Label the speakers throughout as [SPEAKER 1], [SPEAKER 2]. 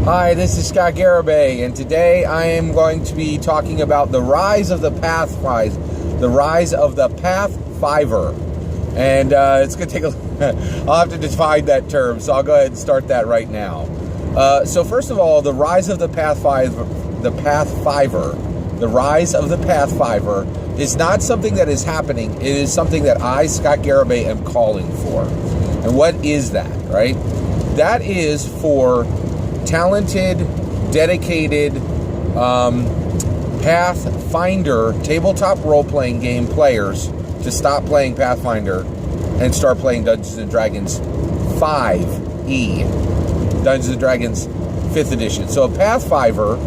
[SPEAKER 1] Hi, this is Scott Garibay, and today I am going to be talking about the rise of the Pathfinder, and it's going to take I'll have to define that term, so I'll go ahead and start that right now. So first of all, the rise of the Pathfinder, the rise of the Pathfinder is not something that is happening. It is something that I, Scott Garibay, am calling for. And what is that, right? That is for talented, dedicated Pathfinder tabletop role-playing game players to stop playing Pathfinder and start playing Dungeons & Dragons 5e, Dungeons & Dragons 5th edition. So a Pathfinder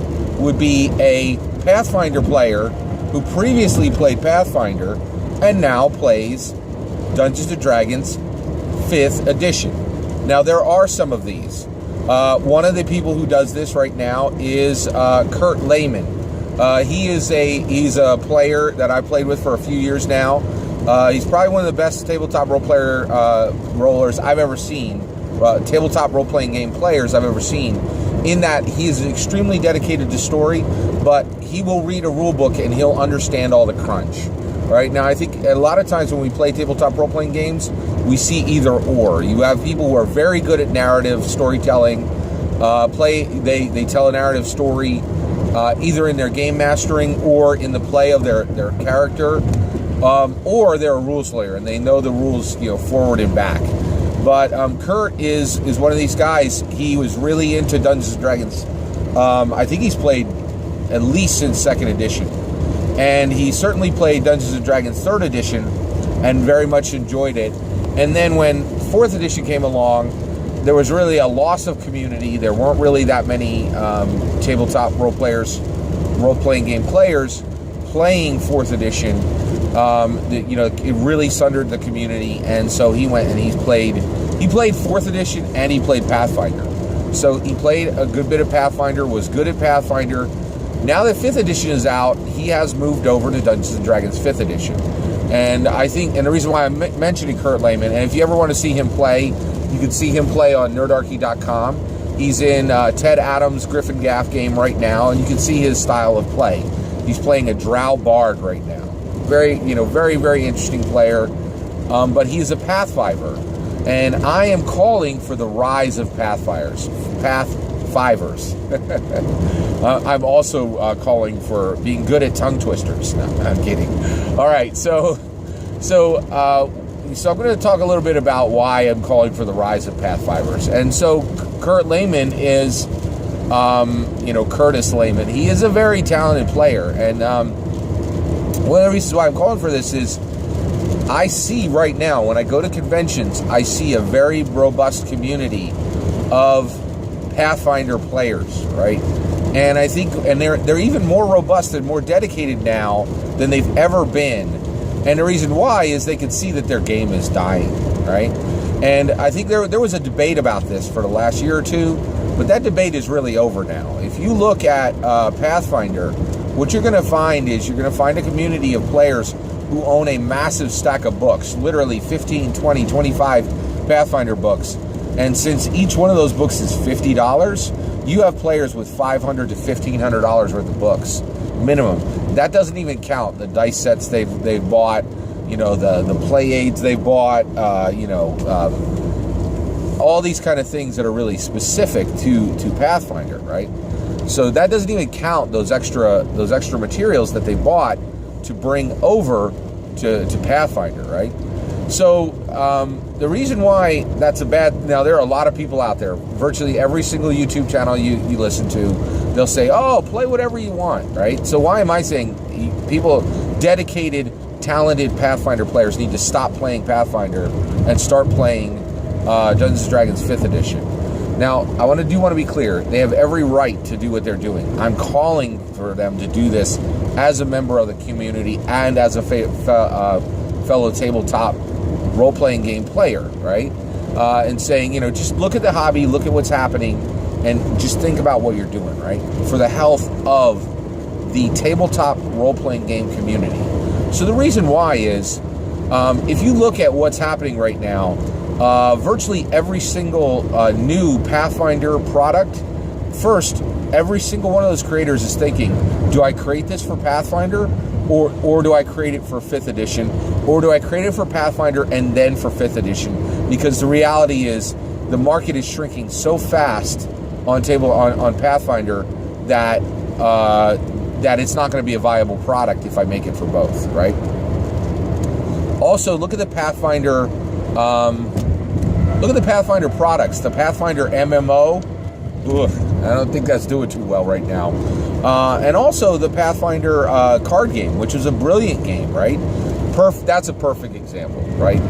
[SPEAKER 1] would be a Pathfinder player who previously played Pathfinder and now plays Dungeons & Dragons 5th edition. Now, there are some of these. One of the people who does this right now is Kurt Lehman. He's a player that I played with for a few years now. He's probably one of the best tabletop rollers I've ever seen. Tabletop role-playing game players I've ever seen. In that he is extremely dedicated to story, but he will read a rule book and he'll understand all the crunch. Right now, I think a lot of times when we play tabletop role-playing games, we see either or. You have people who are very good at narrative storytelling. They tell a narrative story either in their game mastering or in the play of their character, or they're a rules lawyer and they know the rules, forward and back. But Kurt is one of these guys. He was really into Dungeons & Dragons. I think he's played at least since 2nd edition. And he certainly played Dungeons & Dragons 3rd edition and very much enjoyed it. And then when 4th edition came along, there was really a loss of community. There weren't really that many tabletop role-playing game players playing 4th edition. It really sundered the community. And so he went and he played 4th edition and he played Pathfinder. So he played a good bit of Pathfinder, was good at Pathfinder. Now that 5th edition is out, he has moved over to Dungeons & Dragons 5th edition. And I think, and the reason why I'm mentioning Kurt Lehman, and if you ever want to see him play, you can see him play on nerdarchy.com. He's in Ted Adams' Griffin Gaff game right now, and you can see his style of play. He's playing a Drow Bard right now. Very, very interesting player. But he's a Pathfinder. And I am calling for the rise of Pathfinders. I'm also calling for being good at tongue twisters. No, I'm kidding. All right, so I'm going to talk a little bit about why I'm calling for the rise of Pathfinders. And so Kurt Lehman is, Curtis Lehman. He is a very talented player, and one of the reasons why I'm calling for this is I see right now when I go to conventions, I see a very robust community of Pathfinder players, right? And I think, and they're even more robust and more dedicated now than they've ever been. And the reason why is they can see that their game is dying, right? And I think there was a debate about this for the last year or two, but that debate is really over now. If you look at Pathfinder, what you're going to find is you're going to find a community of players who own a massive stack of books, literally 15, 20, 25 Pathfinder books. And since each one of those books is $50, you have players with $500 to $1,500 worth of books, minimum. That doesn't even count the dice sets they've bought, the play aids they bought, all these kind of things that are really specific to Pathfinder, right? So that doesn't even count those extra materials that they bought to bring over to Pathfinder, right? So the reason why that's now there are a lot of people out there, virtually every single YouTube channel you listen to, they'll say, oh, play whatever you want, right? So why am I saying people, dedicated, talented Pathfinder players need to stop playing Pathfinder and start playing Dungeons & Dragons 5th edition? Now, I want to be clear. They have every right to do what they're doing. I'm calling for them to do this as a member of the community and as a fellow tabletop role-playing game player, right? And saying, just look at the hobby, look at what's happening, and just think about what you're doing, right? For the health of the tabletop role-playing game community. So the reason why is, if you look at what's happening right now, virtually every single new Pathfinder product first, every single one of those creators is thinking, do I create this for Pathfinder, or do I create it for 5th edition, or do I create it for Pathfinder and then for 5th edition? Because the reality is the market is shrinking so fast on Pathfinder that that it's not going to be a viable product if I make it for both, right? Also, look at the Pathfinder. Look at the Pathfinder products. The Pathfinder MMO. I don't think that's doing too well right now. And also the Pathfinder card game, which is a brilliant game, right? That's a perfect example, right?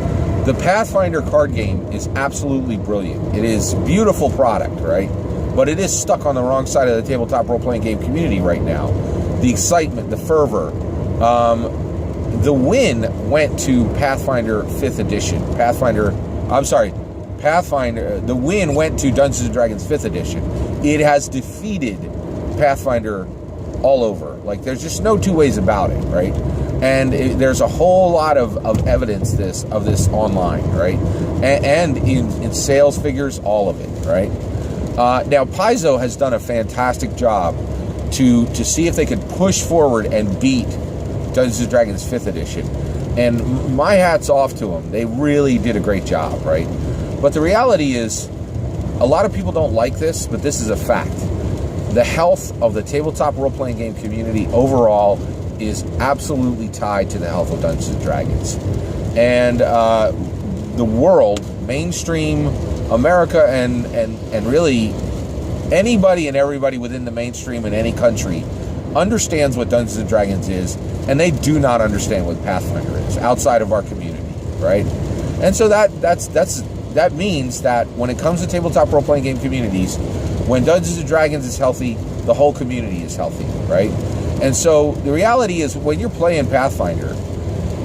[SPEAKER 1] The Pathfinder card game is absolutely brilliant. It is a beautiful product, right? But it is stuck on the wrong side of the tabletop role-playing game community right now. The excitement, the fervor. The win went to Pathfinder 5th edition. The win went to Dungeons & Dragons 5th edition. It has defeated Pathfinder all over. Like, there's just no two ways about it, right? And there's a whole lot of evidence of this online, right? And in sales figures, all of it, right? Now, Paizo has done a fantastic job to see if they could push forward and beat Dungeons & Dragons 5th edition. And my hat's off to them. They really did a great job, right? But the reality is, a lot of people don't like this, but this is a fact. The health of the tabletop role-playing game community overall is absolutely tied to the health of Dungeons & Dragons. And the world, mainstream America, and really anybody and everybody within the mainstream in any country understands what Dungeons & Dragons is, and they do not understand what Pathfinder is outside of our community, right? And so that means that when it comes to tabletop role-playing game communities, when Dungeons & Dragons is healthy, the whole community is healthy, right? And so the reality is, when you're playing Pathfinder,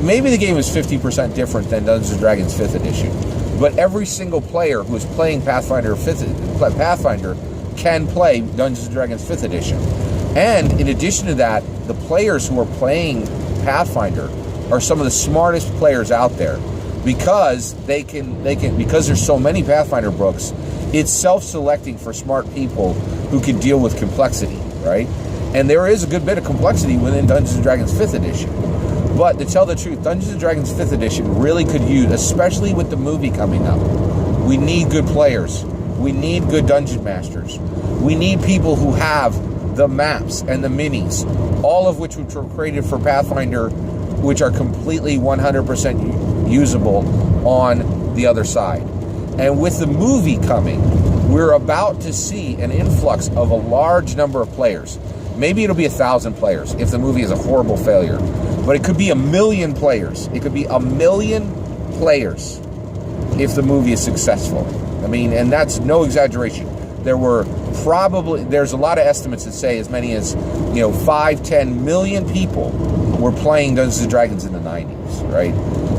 [SPEAKER 1] maybe the game is 50% different than Dungeons & Dragons 5th edition, but every single player who is playing Pathfinder can play Dungeons & Dragons 5th edition. And in addition to that, the players who are playing Pathfinder are some of the smartest players out there, because because there's so many Pathfinder books, it's self-selecting for smart people who can deal with complexity, right? And there is a good bit of complexity within Dungeons & Dragons 5th edition. But to tell the truth, Dungeons & Dragons 5th edition really could use, especially with the movie coming up, we need good players. We need good dungeon masters. We need people who have the maps and the minis, all of which were created for Pathfinder, which are completely 100% usable on the other side. And with the movie coming, we're about to see an influx of a large number of players. Maybe it'll be 1,000 players if the movie is a horrible failure, but it could be 1 million players. It could be 1 million players if the movie is successful. I mean, and that's no exaggeration. There's a lot of estimates that say as many as, 5-10 million people were playing Dungeons & Dragons in the 90s, right?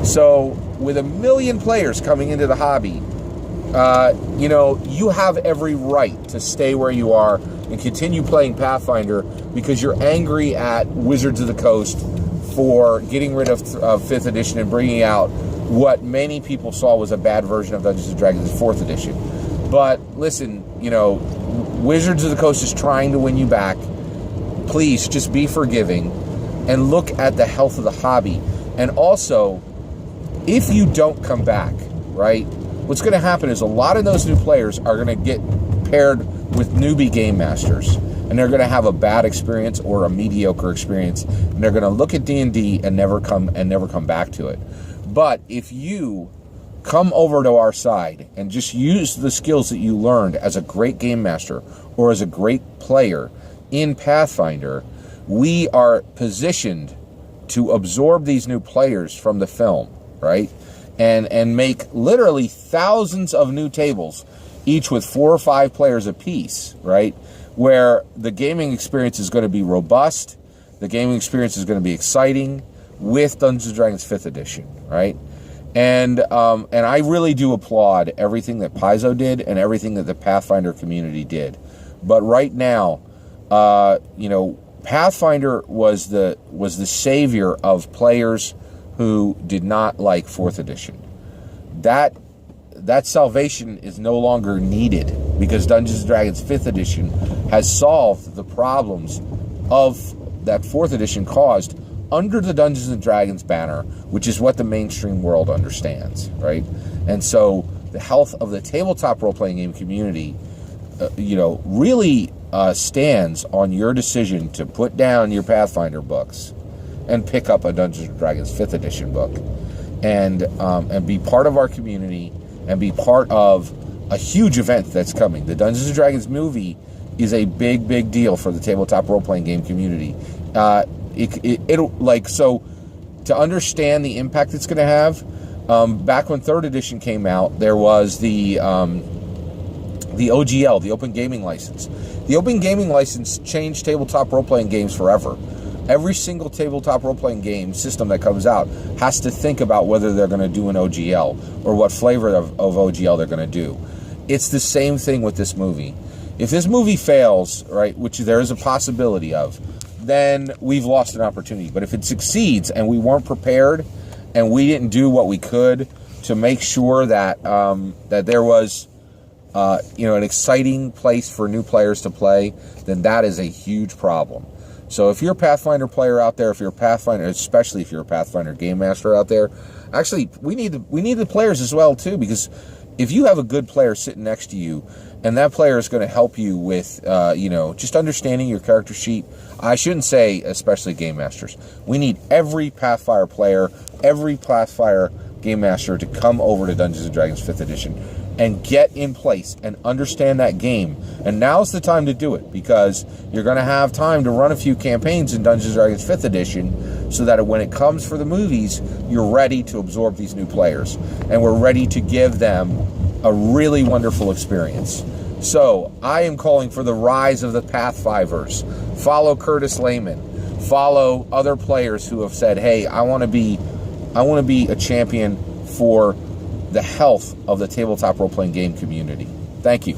[SPEAKER 1] So with 1 million players coming into the hobby, you have every right to stay where you are and continue playing Pathfinder because you're angry at Wizards of the Coast for getting rid of 5th edition and bringing out what many people saw was a bad version of Dungeons & Dragons 4th edition. But listen, Wizards of the Coast is trying to win you back. Please just be forgiving and look at the health of the hobby. And also, if you don't come back, right, what's going to happen is a lot of those new players are going to get paired with newbie game masters, and they're going to have a bad experience or a mediocre experience, and they're going to look at D&D and never come back to it. But if you come over to our side and just use the skills that you learned as a great game master or as a great player in Pathfinder, we are positioned to absorb these new players from the film, right? And make literally thousands of new tables, each with 4 or 5 players apiece, right? Where the gaming experience is going to be robust, the gaming experience is going to be exciting with Dungeons & Dragons 5th edition, right? And I really do applaud everything that Paizo did and everything that the Pathfinder community did. But right now, Pathfinder was the savior of players who did not like 4th edition. That salvation is no longer needed because Dungeons & Dragons 5th edition has solved the problems of that 4th edition caused under the Dungeons and Dragons banner, which is what the mainstream world understands, right? And so the health of the tabletop role-playing game community, really stands on your decision to put down your Pathfinder books and pick up a Dungeons and Dragons 5th edition book, and be part of our community and be part of a huge event that's coming. The Dungeons and Dragons movie is a big, big deal for the tabletop role-playing game community. So to understand the impact it's going to have, back when 3rd edition came out, there was the OGL, the Open Gaming License. The Open Gaming License changed tabletop role-playing games forever. Every single tabletop role-playing game system that comes out has to think about whether they're going to do an OGL or what flavor of OGL they're going to do. It's the same thing with this movie. If this movie fails, right, which there is a possibility of, then we've lost an opportunity. But if it succeeds and we weren't prepared and we didn't do what we could to make sure that that there was an exciting place for new players to play, then that is a huge problem. So if you're a Pathfinder player out there, if you're a Pathfinder, especially if you're a Pathfinder game master out there, actually we need the players as well too, because if you have a good player sitting next to you, and that player is going to help you with, just understanding your character sheet. I shouldn't say especially game masters. We need every Pathfinder player, every Pathfinder game master to come over to Dungeons & Dragons 5th edition and get in place and understand that game. And now's the time to do it, because you're going to have time to run a few campaigns in Dungeons & Dragons 5th edition so that when it comes for the movies, you're ready to absorb these new players. And we're ready to give them a really wonderful experience. So I am calling for the rise of the Pathfivers. Follow Curtis Lehman. Follow other players who have said, hey, I want to be a champion for the health of the tabletop role-playing game community. Thank you.